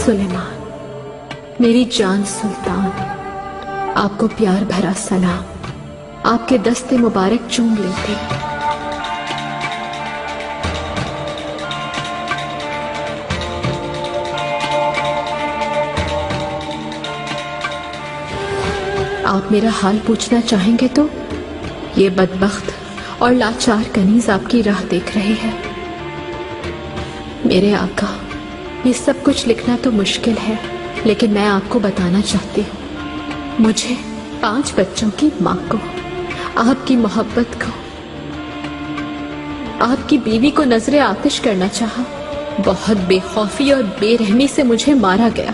सुलेमान, मेरी जान सुल्तान, आपको प्यार भरा सलाम। आपके दस्ते मुबारक चूम लेते। आप मेरा हाल पूछना चाहेंगे तो ये बदबख्त और लाचार कनीज आपकी राह देख रहे हैं। मेरे आका, ये सब कुछ लिखना तो मुश्किल है, लेकिन मैं आपको बताना चाहती हूँ। मुझे 5 बच्चों की माँ को, आपकी मोहब्बत को, आपकी बीवी को नजरे आतिश करना चाहा। बहुत बेखौफी और बेरहमी से मुझे मारा गया,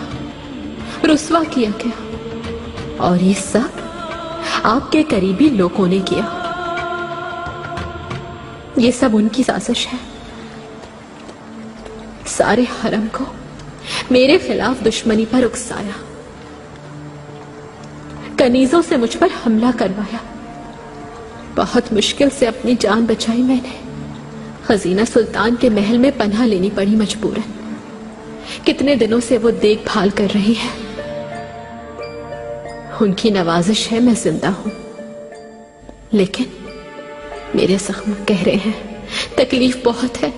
रुस्वा किया गया, और ये सब आपके करीबी लोगों ने किया। ये सब उनकी साजिश है। सारे हरम को मेरे खिलाफ दुश्मनी पर उकसाया, कनीजों से मुझ पर हमला करवाया। बहुत मुश्किल से अपनी जान बचाई मैंने। खजीना सुल्तान के महल में पनाह लेनी पड़ी मजबूरन। कितने दिनों से वो देखभाल कर रही है। उनकी नवाजिश है मैं जिंदा हूं, लेकिन मेरे जख्म कह रहे हैं, तकलीफ बहुत है,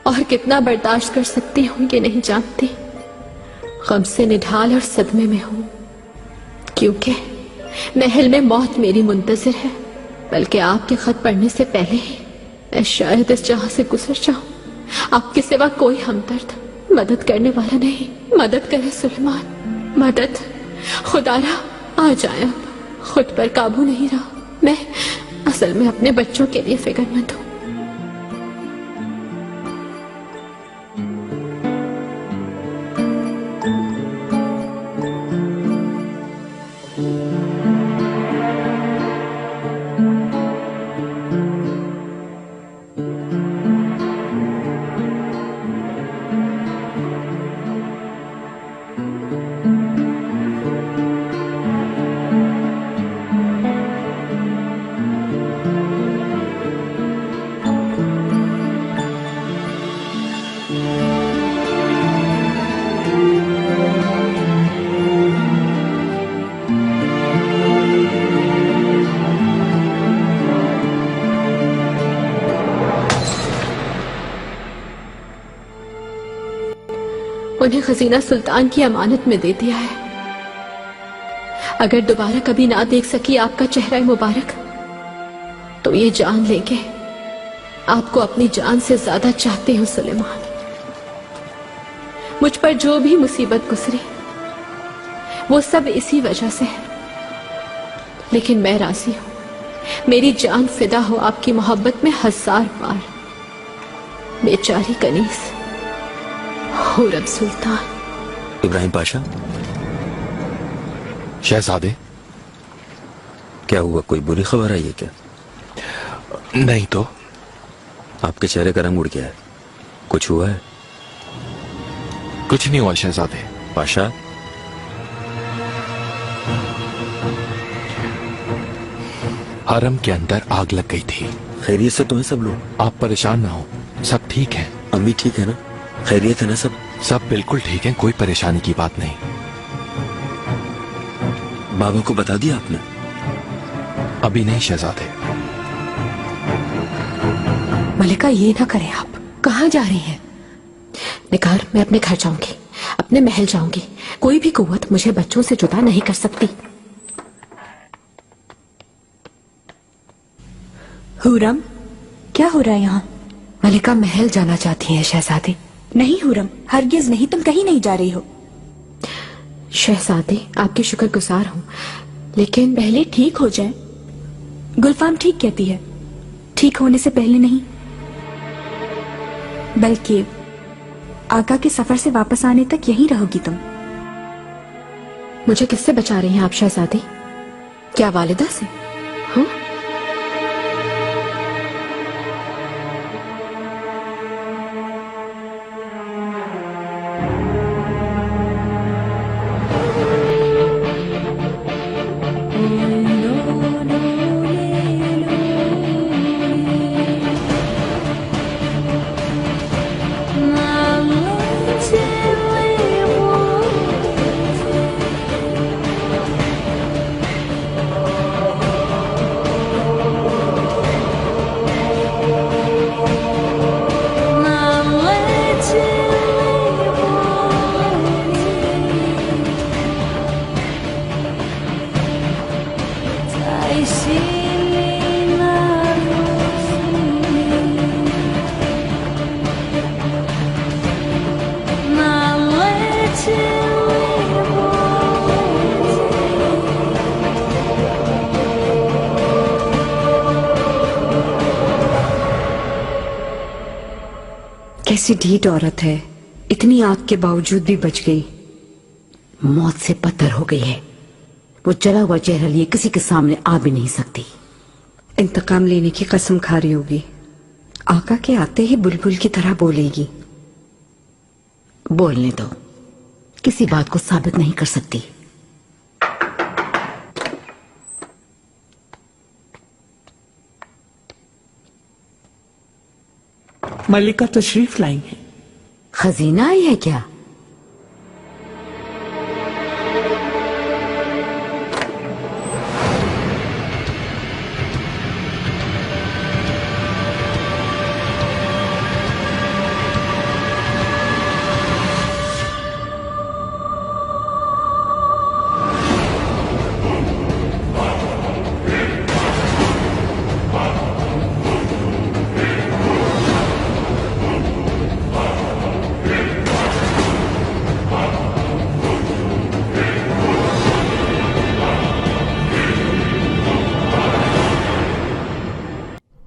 और कितना बर्दाश्त कर सकती हूं ये नहीं जानती। गम से निढाल और सदमे में हूं, क्योंकि महल में मौत मेरी मुंतजिर है। बल्कि आपके खत पढ़ने से पहले ही मैं शायद इस जहां से गुजर जाऊं। आपके सिवा कोई हमदर्द, मदद करने वाला नहीं। मदद करे सुलेमान, मदद। खुदारा आ जाए, अब खुद पर काबू नहीं रहा। मैं असल में अपने बच्चों के लिए फिक्रमंद हूं। उन्हें खजीना सुल्तान की अमानत में दे दिया है। अगर दोबारा कभी ना देख सकी आपका चेहरा मुबारक, तो ये जान लेंगे आपको अपनी जान से ज्यादा चाहते हो सुलेमान। मुझ पर जो भी मुसीबत गुजरी वो सब इसी वजह से है, लेकिन मैं राजी हूं। मेरी जान फिदा हो आपकी मोहब्बत में 1000 बार। बेचारी कनीज हुरम सुल्तान। इब्राहिम पाशा, शहजादे, क्या हुआ? कोई बुरी खबर आई है क्या? नहीं तो। आपके चेहरे का रंग उड़ गया है, कुछ हुआ है? कुछ नहीं हुआ शहजादे। पाशा, हरम के अंदर आग लग गई थी। खैरियत से तो है सब लोग? आप परेशान ना हो, सब ठीक है। अम्मी ठीक है ना? खैरियत है ना सब? सब बिल्कुल ठीक है, कोई परेशानी की बात नहीं। बाबा को बता दिया आपने? अभी नहीं शहजादे। मलिका, ये ना करें आप। कहाँ जा रही हैं? निगार, मैं अपने घर जाऊंगी, अपने महल जाऊंगी। कोई भी कुव्वत मुझे बच्चों से जुदा नहीं कर सकती। हुरम, क्या हो रहा है यहाँ? मलिका महल जाना चाहती हैं शहजादी। नहीं हुरम, हरगिज नहीं, तुम कहीं नहीं जा रही हो। शहजादी, आपकी शुक्रगुजार हूँ, लेकिन पहले ठीक हो जाए। गुलफाम ठीक कहती है, ठीक होने से पहले नहीं, बल्कि आका के सफर से वापस आने तक यहीं रहोगी तुम। मुझे किससे बचा रही हैं आप शहजादी? क्या वालिदा से? हाँ? कैसी ढीठ औरत है, इतनी आग के बावजूद भी बच गई। मौत से पत्थर हो गई है। वो जला हुआ चेहरा लिए किसी के सामने आ भी नहीं सकती। इंतकाम लेने की कसम खा रही होगी। आका के आते ही बुलबुल की तरह बोलेगी। बोलने दो, किसी बात को साबित नहीं कर सकती। मल्लिका तशरीफ लाई है। खजीना आई है क्या?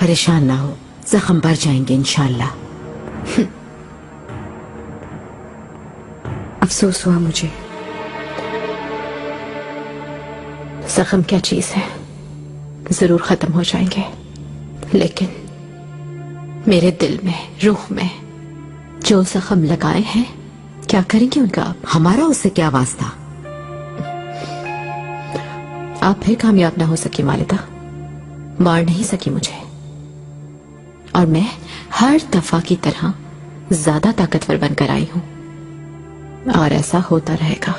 परेशान ना हो, जख्म भर जाएंगे इंशाल्लाह। अफसोस हुआ मुझे। जख्म क्या चीज है, जरूर खत्म हो जाएंगे, लेकिन मेरे दिल में, रूह में जो जख्म लगाए हैं, क्या करेंगे उनका आप? हमारा उससे क्या वास्ता? आप फिर कामयाब ना हो सकी वालिदा, मार नहीं सकी मुझे, और मैं हर दफा की तरह ज्यादा ताकतवर बनकर आई हूं, और ऐसा होता रहेगा।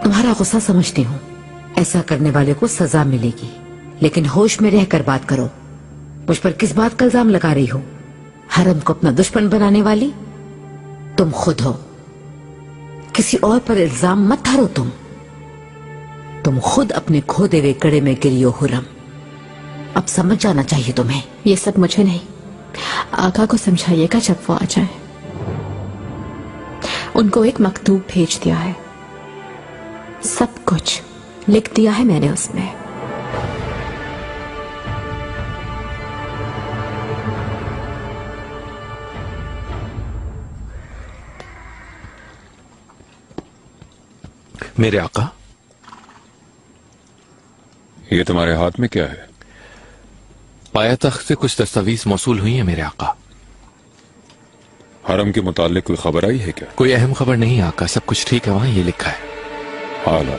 तुम्हारा गुस्सा समझती हूँ, ऐसा करने वाले को सजा मिलेगी, लेकिन होश में रहकर बात करो। मुझ पर किस बात का इल्जाम लगा रही हो? हरम को अपना दुश्मन बनाने वाली तुम खुद हो। किसी और पर इल्जाम मत धरो। तुम खुद अपने खोदे हुए कड़े में गिरी हो हुरम। अब समझ जाना चाहिए तुम्हें। ये सब मुझे नहीं, आका को समझाइएगा जब वो आ जाए। उनको एक मकतूब भेज दिया है, सब कुछ लिख दिया है मैंने उसमें। मेरे आका, ये तुम्हारे हाथ में क्या है? पाया तख्त से कुछ दस्तावेज मौसूल हुई है मेरे आका। हरम के मुताल्लिक कोई खबर आई है क्या? कोई अहम खबर नहीं आका, सब कुछ ठीक है, वहां ये लिखा है। आला।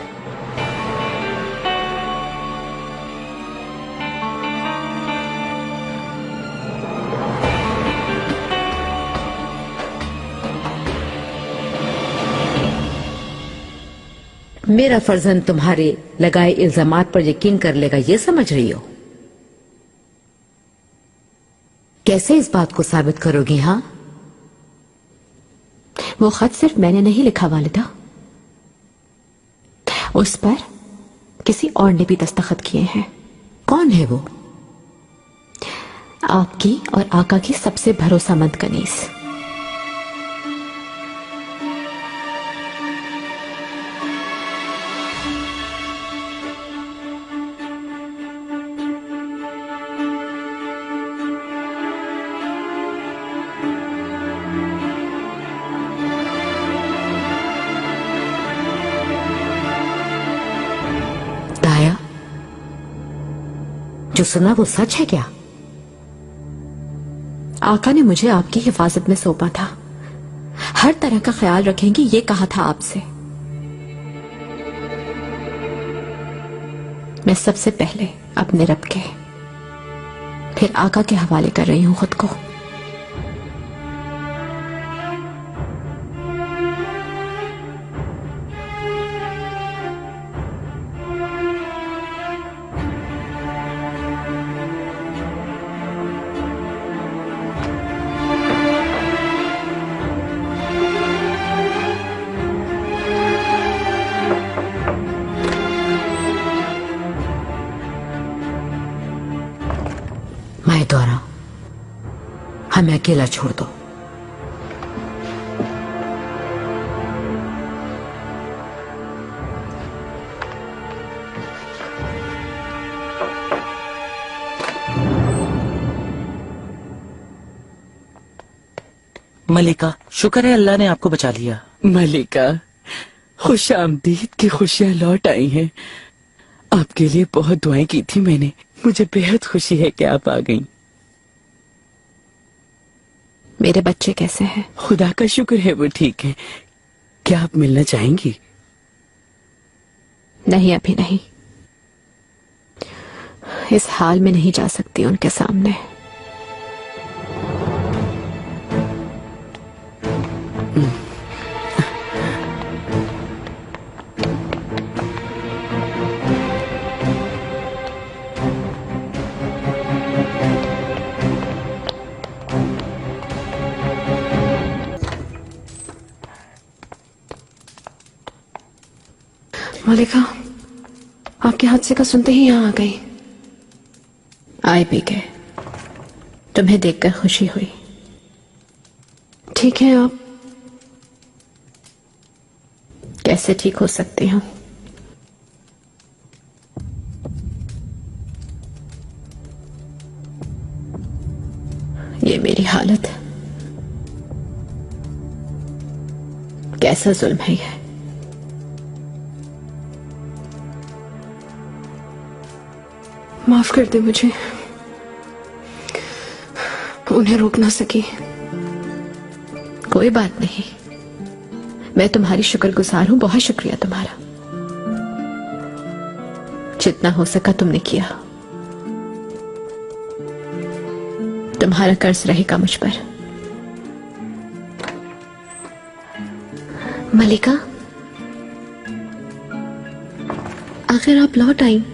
मेरा फर्जन तुम्हारे लगाए इल्जामात पर यकीन कर लेगा, ये समझ रही हो? कैसे इस बात को साबित करोगी? हाँ, वो खत सिर्फ मैंने नहीं लिखा वालिदा, उस पर किसी और ने भी दस्तखत किए हैं। कौन है वो? आपकी और आका की सबसे भरोसामंद कनीज। दाया, जो सुना वो सच है क्या? आका ने मुझे आपकी हिफाजत में सौंपा था, हर तरह का ख्याल रखेंगी ये कहा था आपसे। मैं सबसे पहले अपने रब के, फिर आका के हवाले कर रही हूं खुद को। गौरा, हमें अकेला छोड़ दो। मलिका, शुक्र है अल्लाह ने आपको बचा लिया। मलिका, खुश आमदीद की खुशियाँ लौट आई हैं। आपके लिए बहुत दुआएं की थी मैंने। मुझे बेहद खुशी है कि आप आ गईं। मेरे बच्चे कैसे हैं? खुदा का शुक्र है वो ठीक है। क्या आप मिलना चाहेंगी? नहीं, अभी नहीं। इस हाल में नहीं जा सकती उनके सामने। मलिका, आपके हादसे का सुनते ही यहां आ गई। आए भी गए। तुम्हें देखकर खुशी हुई। ठीक है, आप कैसे ठीक हो सकती हूं? ये मेरी हालत, कैसा जुल्म है ये। माफ कर दे मुझे, उन्हें रोक ना सकी। कोई बात नहीं, मैं तुम्हारी शुक्रगुजार हूं। बहुत शुक्रिया तुम्हारा। जितना हो सका तुमने किया। तुम्हारा कर्ज रहेगा मुझ पर। मलिका, आखिर आप लौट आई।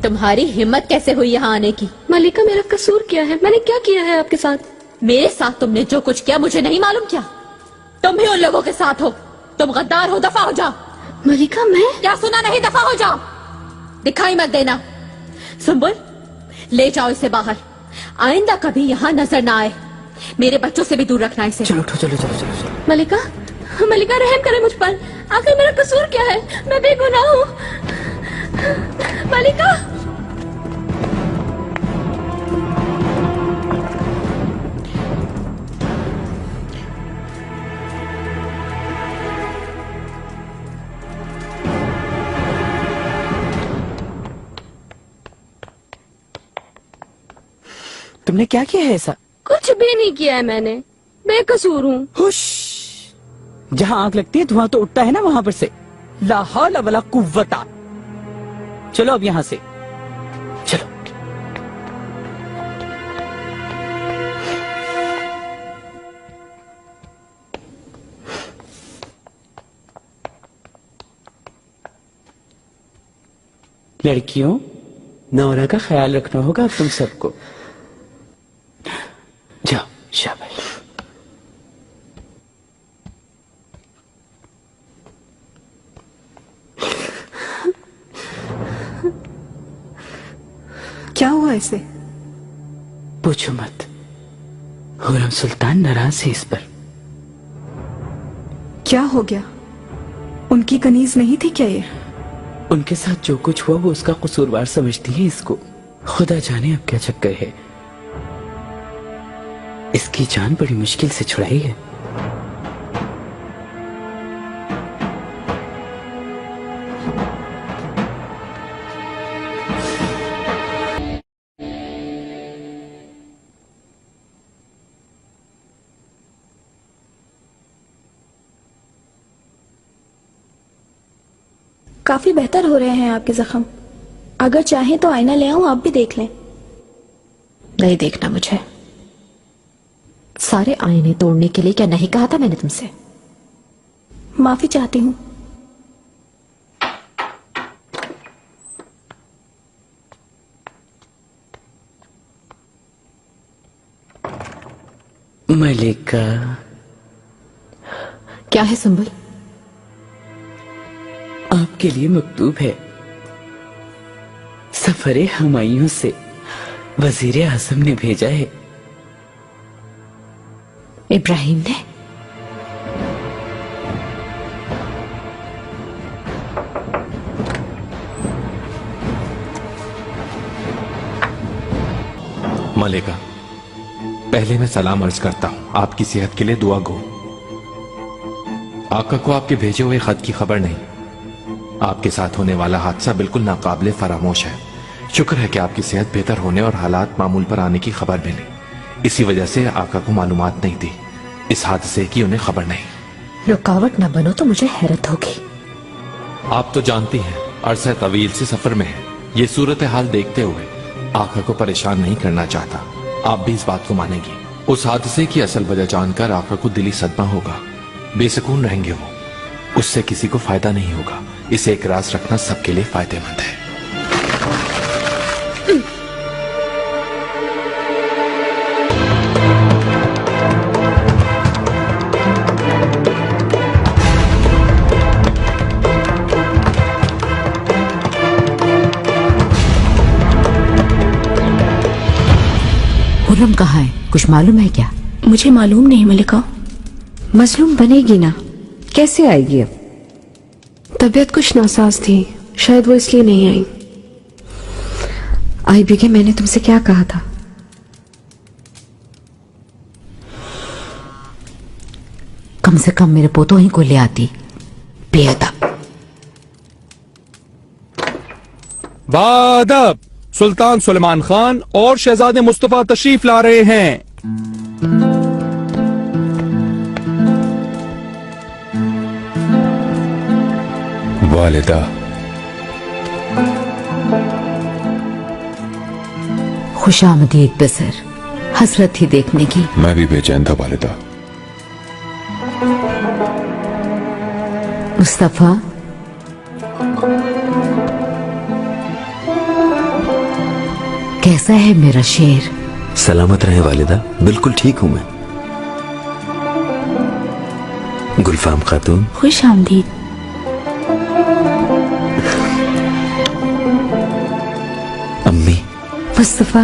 तुम्हारी हिम्मत कैसे हुई यहाँ आने की? मलिका, मेरा कसूर क्या है? मैंने क्या किया है आपके साथ? मेरे साथ तुमने जो कुछ किया मुझे नहीं मालूम क्या? तुम भी उन लोगों के साथ हो। तुम गद्दार हो। दफा हो जाओ। मलिका, मैं क्या सुना नहीं? दफा हो जाओ। दिखाई मत देना। सुंबुल, ले जाओ इसे बाहर। आइंदा कभी यहाँ नजर ना आए। मेरे बच्चों से भी दूर रखना इसे। चलो उठो, चलो चलो चलो चलो। मलिका, मलिका रहम करे मुझ पर। आखिर मेरा कसूर क्या है? मैं बेगुनाह हूँ। मलिका, तुमने क्या किया है ऐसा? कुछ भी नहीं किया है मैंने। बेकसूर हूँ। हुश! जहाँ आग लगती है धुआं तो उठता है ना वहां पर से। ला हौला वला कुव्वता। चलो अब यहाँ से चलो। लड़कियों, नौरा का ख्याल रखना होगा तुम सबको। जाओ, शाबाश। क्या हुआ इसे? पूछो मत। खुर्रम सुल्तान नाराज है इस पर। क्या हो गया? उनकी कनीज नहीं थी क्या ये? उनके साथ जो कुछ हुआ वो उसका कसूरवार समझती है इसको। खुदा जाने अब क्या चक्कर है। इसकी जान बड़ी मुश्किल से छुड़ाई है। काफी बेहतर हो रहे हैं आपके जख्म। अगर चाहें तो आईना ले आऊं, आप भी देख लें। नहीं देखना मुझे। सारे आईने तोड़ने के लिए क्या नहीं कहा था मैंने तुमसे? माफी चाहती हूँ। मलिका, क्या है सुंबुल? आपके लिए मकतूब है। सफरे हुमायूं से वजीर आजम ने भेजा है। इब्राहिम ने? मलिका, पहले मैं सलाम अर्ज करता हूँ। आपकी सेहत के लिए दुआ गो। आका को आपके भेजे हुए खत की खबर नहीं। आपके साथ होने वाला हादसा बिल्कुल नाकाबिले फरामोश है। शुक्र है कि आपकी सेहत बेहतर होने और हालात मामूल पर आने की खबर मिली। इसी वजह से आका को मालूमात नहीं थी इस हादसे की, उन्हें खबर नहीं। रुकावट न बनो तो मुझे हैरत होगी। आप तो जानती हैं अरसा तवील से सफर में है। ये सूरत हाल देखते हुए आका को परेशान नहीं करना चाहता। आप भी इस बात को मानेंगी। उस हादसे की असल वजह जानकर आका को दिली सदमा होगा। बेसुकून रहेंगे वो। उससे किसी को फायदा नहीं होगा। इसे एक राज रखना सबके लिए फायदेमंद है। हुर्रम कहाँ है? कुछ मालूम है क्या? मुझे मालूम नहीं मलिका। मजलूम बनेगी ना, कैसे आएगी अब? तबीयत कुछ नासाज थी, शायद वो इसलिए नहीं आई। आई भी के मैंने तुमसे क्या कहा था? कम से कम मेरे पोतों ही को ले आती। बेअदब। बादब, सुल्तान सुलेमान खान और शहजादे मुस्तफा तशरीफ ला रहे हैं। वालिदा, खुशामदीद बसर, हसरत थी देखने की। मैं भी बेचैन था वालिदा। मुस्तफा, कैसा है मेरा शेर? सलामत रहे वालिदा, बिल्कुल ठीक हूं मैं। गुलफाम खातून, खुश आमदीद। अम्मी। मुस्तफा,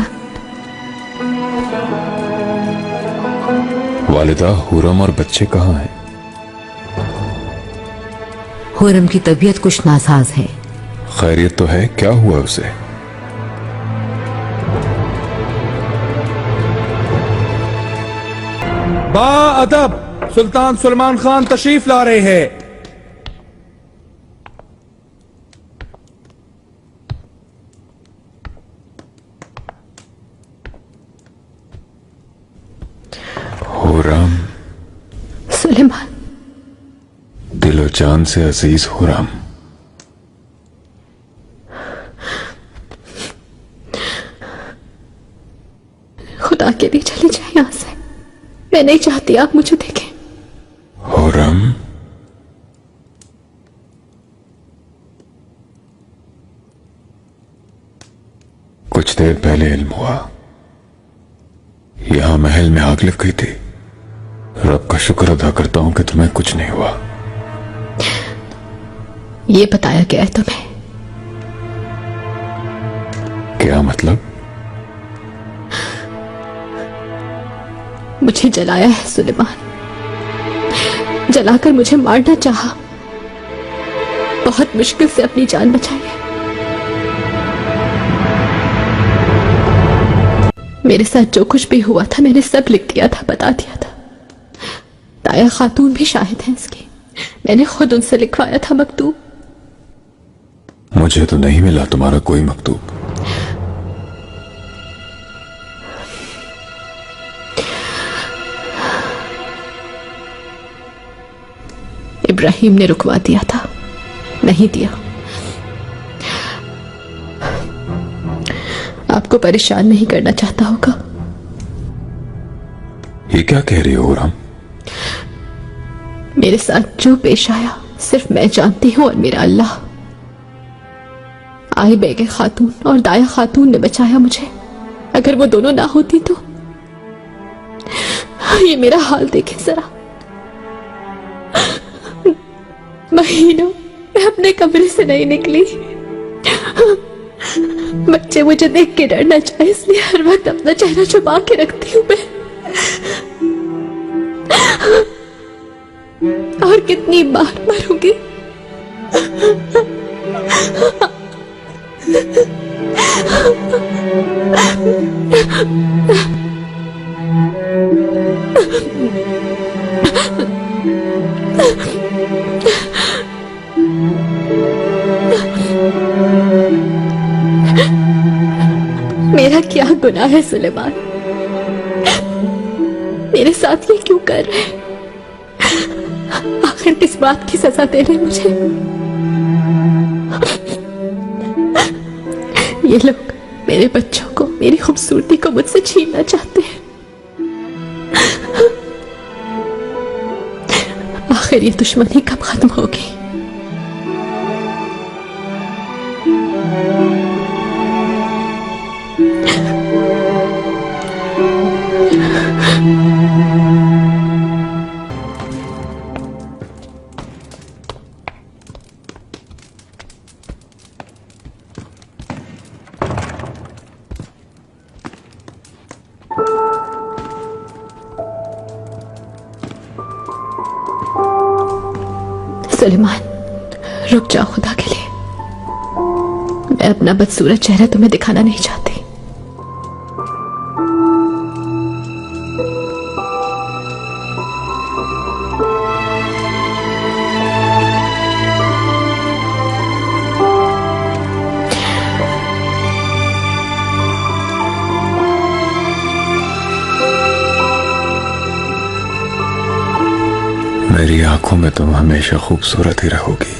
वालिदा, हुरम और बच्चे कहाँ हैं? हुरम की तबीयत कुछ नासाज है। खैरियत तो है? क्या हुआ उसे? बाअदब, सुल्तान सुलेमान खान तशरीफ ला रहे हैं। हुरम, सुलेमान, दिलो जान से अजीज हुरम। खुदा के लिए चले जाए यहां से। मैं नहीं चाहती आप मुझे देखें। हुरम, कुछ देर पहले इल्म हुआ यहां महल में आग लग गई थी। रब का शुक्र अदा करता हूं कि तुम्हें कुछ नहीं हुआ। ये बताया गया है तुम्हें? क्या मतलब? मुझे जलाया है सुलेमान। जलाकर मुझे मारना चाहा। बहुत मुश्किल से अपनी जान बचाई है। मेरे साथ जो कुछ भी हुआ था मैंने सब लिख दिया था, बता दिया था। ताया खातून भी शाहिद हैं इसकी। मैंने खुद उनसे लिखवाया था मकतूब। मुझे तो नहीं मिला तुम्हारा कोई मकतूब। इब्राहिम ने रुकवा दिया था, नहीं दिया। आपको परेशान नहीं करना चाहता होगा। ये क्या कह रही हो राम? मेरे साथ जो पेश आया सिर्फ मैं जानती हूं और मेरा अल्लाह। आई बेगे खातून और दाया खातून ने बचाया मुझे। अगर वो दोनों ना होती तो ये मेरा हाल देखे जरा। महीनों मैं अपने कमरे से नहीं निकली। बच्चे मुझे देख के डरना चाहे इसलिए हर वक्त अपना चेहरा छुपा के रखती हूँ मैं। और कितनी बार मरूंगी। मेरा क्या गुनाह है सुलेमान? मेरे साथ ये क्यों कर रहे हैं? आखिर किस बात की सजा दे रहे मुझे? ये लोग मेरे बच्चों को, मेरी खूबसूरती को मुझसे छीनना चाहते हैं। आखिर ये दुश्मनी कब खत्म होगी? सुलेमान, रुक जाओ खुदा के लिए। मैं अपना बदसूरत चेहरा तुम्हें दिखाना नहीं चाहती। मेरी आंखों में तुम हमेशा खूबसूरत ही रहोगी,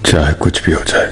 चाहे कुछ भी हो जाए।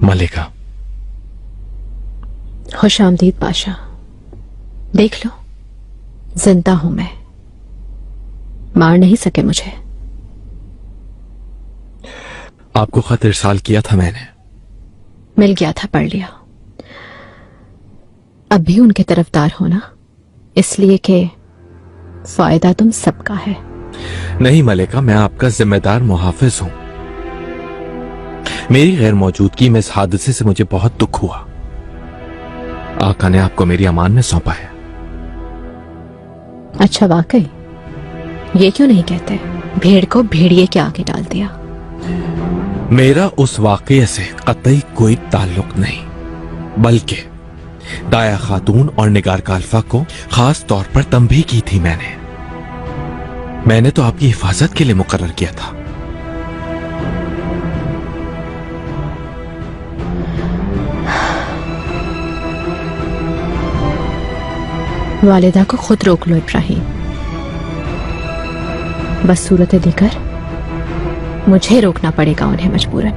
मलिका। खुश आमदीद बादशाह। देख लो, जिंदा हूं मैं, मार नहीं सके मुझे। आपको खत इरसाल किया था मैंने। मिल गया था, पढ़ लिया। अब भी उनके तरफदार होना, इसलिए कि फायदा तुम सबका है। नहीं मलिका, मैं आपका जिम्मेदार मुहाफिज हूं। मेरी गैर मौजूदगी में इस हादसे से मुझे बहुत दुख हुआ। आका ने आपको मेरी अमान में सौंपा है। अच्छा, वाकई? ये क्यों नहीं कहते भेड़ को भेड़िए के आगे डाल दिया? मेरा उस वाकये से कतई कोई ताल्लुक नहीं, बल्कि दाया खातून और निगार काल्फा को खास तौर पर तंबीह की थी मैंने तो आपकी हिफाजत के लिए मुकर्रर किया था। वालिदा को खुद रोक लो इब्राहिम। बस सूरत देखकर मुझे रोकना पड़ेगा उन्हें मजबूरन।